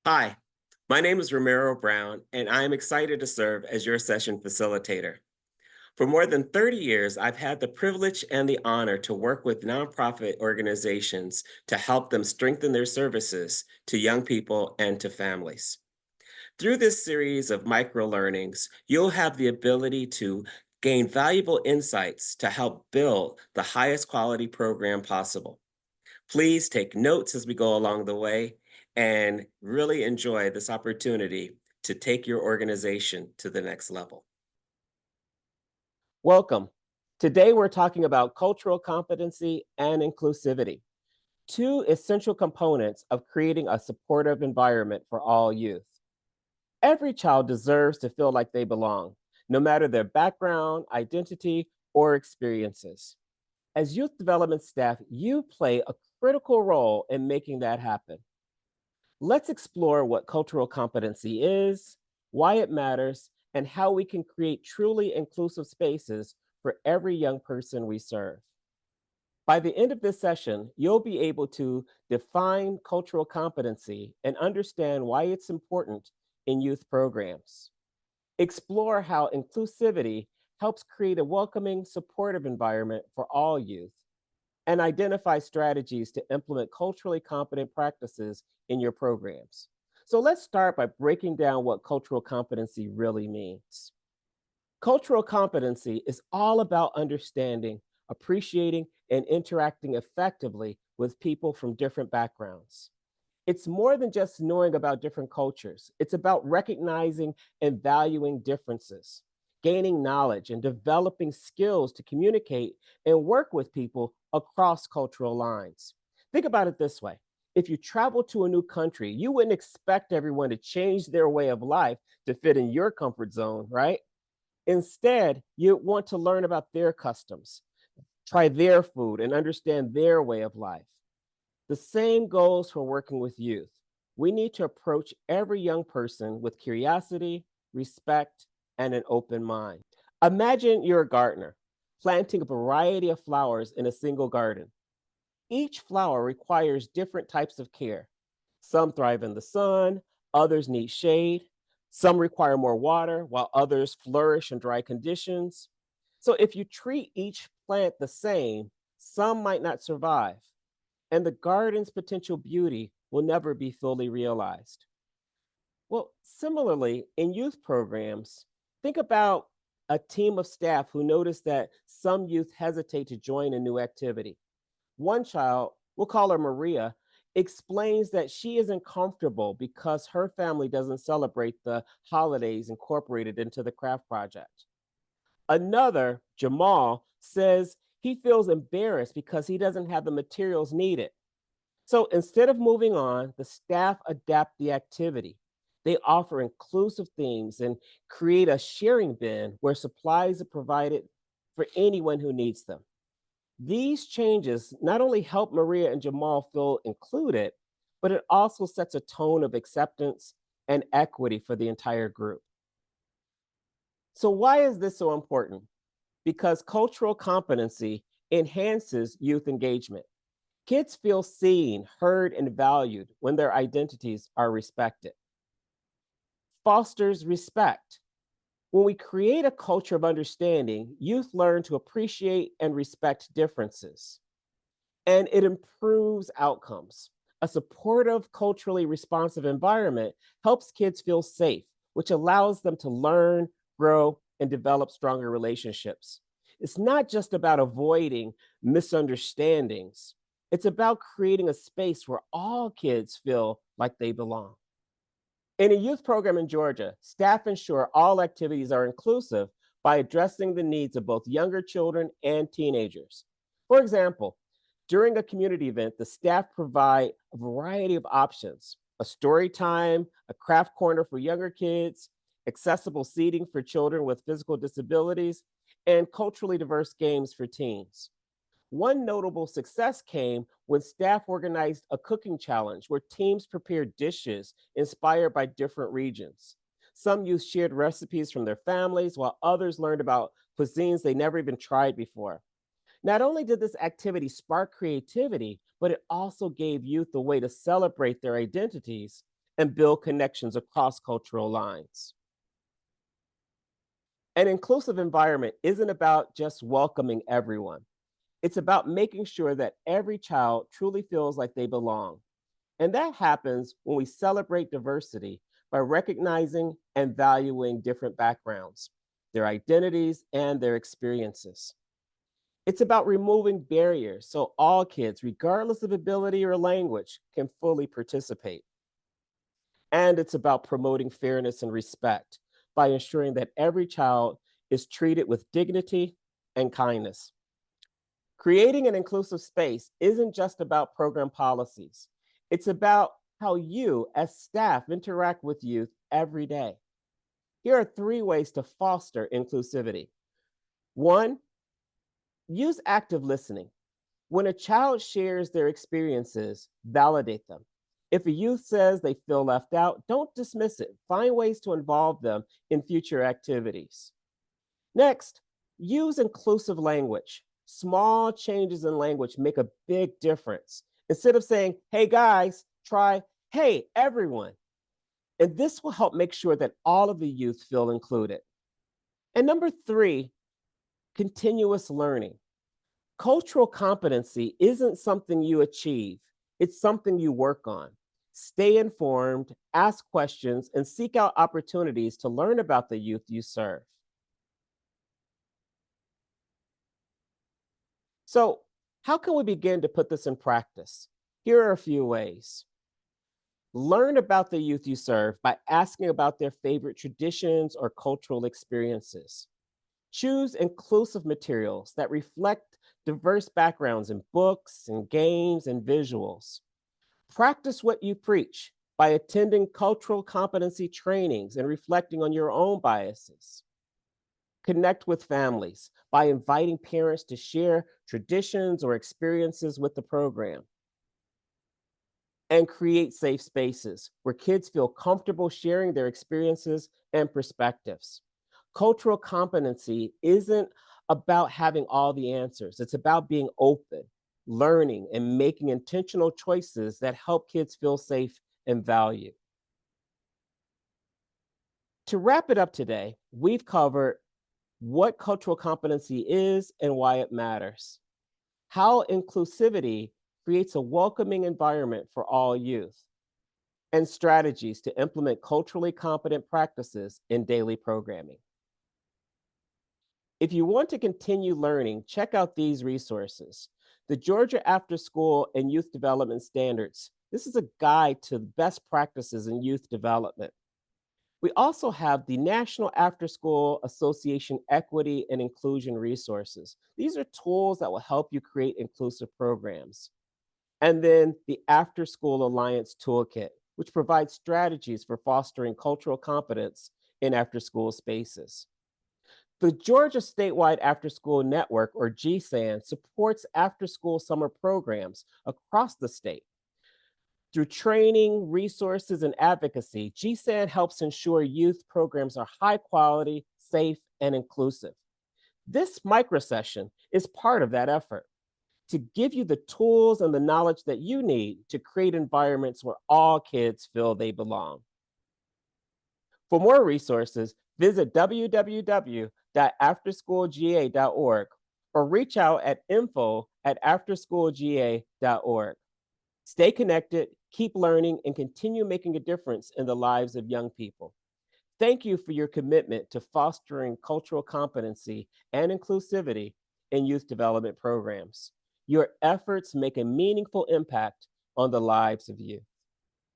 Hi, my name is Romero Brown, and I am excited to serve as your session facilitator. For more than 30 years, I've had the privilege and the honor to work with nonprofit organizations to help them strengthen their services to young people and to families. Through this series of micro learnings, you'll have the ability to gain valuable insights to help build the highest quality program possible. Please take notes as we go along the way and really enjoy this opportunity to take your organization to the next level. Welcome. Today, we're talking about cultural competency and inclusivity, two essential components of creating a supportive environment for all youth. Every child deserves to feel like they belong, no matter their background, identity, or experiences. As youth development staff, you play a critical role in making that happen. Let's explore what cultural competency is, why it matters, and how we can create truly inclusive spaces for every young person we serve. By the end of this session, you'll be able to define cultural competency and understand why it's important in youth programs. Explore how inclusivity helps create a welcoming, supportive environment for all youth, and identify strategies to implement culturally competent practices in your programs. So let's start by breaking down what cultural competency really means. Cultural competency is all about understanding, appreciating, and interacting effectively with people from different backgrounds. It's more than just knowing about different cultures. It's about recognizing and valuing differences, gaining knowledge, and developing skills to communicate and work with people across cultural lines. Think about it this way. If you travel to a new country, you wouldn't expect everyone to change their way of life to fit in your comfort zone, right? Instead, you want to learn about their customs, try their food, and understand their way of life. The same goes for working with youth. We need to approach every young person with curiosity, respect, and an open mind. Imagine you're a gardener planting a variety of flowers in a single garden. Each flower requires different types of care. Some thrive in the sun, others need shade, some require more water, while others flourish in dry conditions. So if you treat each plant the same, some might not survive, and the garden's potential beauty will never be fully realized. Well, similarly, in youth programs, think about a team of staff who notice that some youth hesitate to join a new activity. One child, we'll call her Maria, explains that she isn't comfortable because her family doesn't celebrate the holidays incorporated into the craft project. Another, Jamal, says he feels embarrassed because he doesn't have the materials needed. So instead of moving on, the staff adapt the activity. They offer inclusive themes and create a sharing bin where supplies are provided for anyone who needs them. These changes not only help Maria and Jamal feel included, but it also sets a tone of acceptance and equity for the entire group. So, why is this so important? Because cultural competency enhances youth engagement. Kids feel seen, heard, and valued when their identities are respected. Fosters respect. When we create a culture of understanding, youth learn to appreciate and respect differences, and it improves outcomes. A supportive, culturally responsive environment helps kids feel safe, which allows them to learn, grow, and develop stronger relationships. It's not just about avoiding misunderstandings, it's about creating a space where all kids feel like they belong. In a youth program in Georgia, staff ensure all activities are inclusive by addressing the needs of both younger children and teenagers. For example, during a community event, the staff provide a variety of options: a story time, a craft corner for younger kids, accessible seating for children with physical disabilities, and culturally diverse games for teens. One notable success came when staff organized a cooking challenge where teams prepared dishes inspired by different regions. Some youth shared recipes from their families, while others learned about cuisines they never even tried before. Not only did this activity spark creativity, but it also gave youth a way to celebrate their identities and build connections across cultural lines. An inclusive environment isn't about just welcoming everyone. It's about making sure that every child truly feels like they belong. And that happens when we celebrate diversity by recognizing and valuing different backgrounds, their identities, and their experiences. It's about removing barriers so all kids, regardless of ability or language, can fully participate. And it's about promoting fairness and respect by ensuring that every child is treated with dignity and kindness. Creating an inclusive space isn't just about program policies, it's about how you, as staff, interact with youth every day. Here are three ways to foster inclusivity. One, use active listening. When a child shares their experiences, validate them. If a youth says they feel left out, don't dismiss it. Find ways to involve them in future activities. Next, use inclusive language. Small changes in language make a big difference. Instead of saying, hey guys, try, hey everyone. And this will help make sure that all of the youth feel included. And number three, continuous learning. Cultural competency isn't something you achieve, it's something you work on. Stay informed, ask questions, and seek out opportunities to learn about the youth you serve. So, how can we begin to put this in practice? Here are a few ways. Learn about the youth you serve by asking about their favorite traditions or cultural experiences. Choose inclusive materials that reflect diverse backgrounds in books and games and visuals. Practice what you preach by attending cultural competency trainings and reflecting on your own biases. Connect with families by inviting parents to share traditions or experiences with the program. And create safe spaces where kids feel comfortable sharing their experiences and perspectives. Cultural competency isn't about having all the answers, it's about being open, learning, and making intentional choices that help kids feel safe and valued. To wrap it up today, we've covered what cultural competency is and why it matters, how inclusivity creates a welcoming environment for all youth, and strategies to implement culturally competent practices in daily programming. If you want to continue learning, check out these resources. The Georgia After School and Youth Development Standards. This is a guide to best practices in youth development. We also have the National After School Association Equity and Inclusion Resources. These are tools that will help you create inclusive programs. And then the After School Alliance Toolkit, which provides strategies for fostering cultural competence in after school spaces. The Georgia Statewide After School Network, or GSAN, supports after school summer programs across the state. Through training, resources, and advocacy, GSAN helps ensure youth programs are high quality, safe, and inclusive. This microsession is part of that effort to give you the tools and the knowledge that you need to create environments where all kids feel they belong. For more resources, visit www.afterschoolga.org or reach out at info@afterschoolga.org. Stay connected, keep learning, and continue making a difference in the lives of young people. Thank you for your commitment to fostering cultural competency and inclusivity in youth development programs. Your efforts make a meaningful impact on the lives of youth.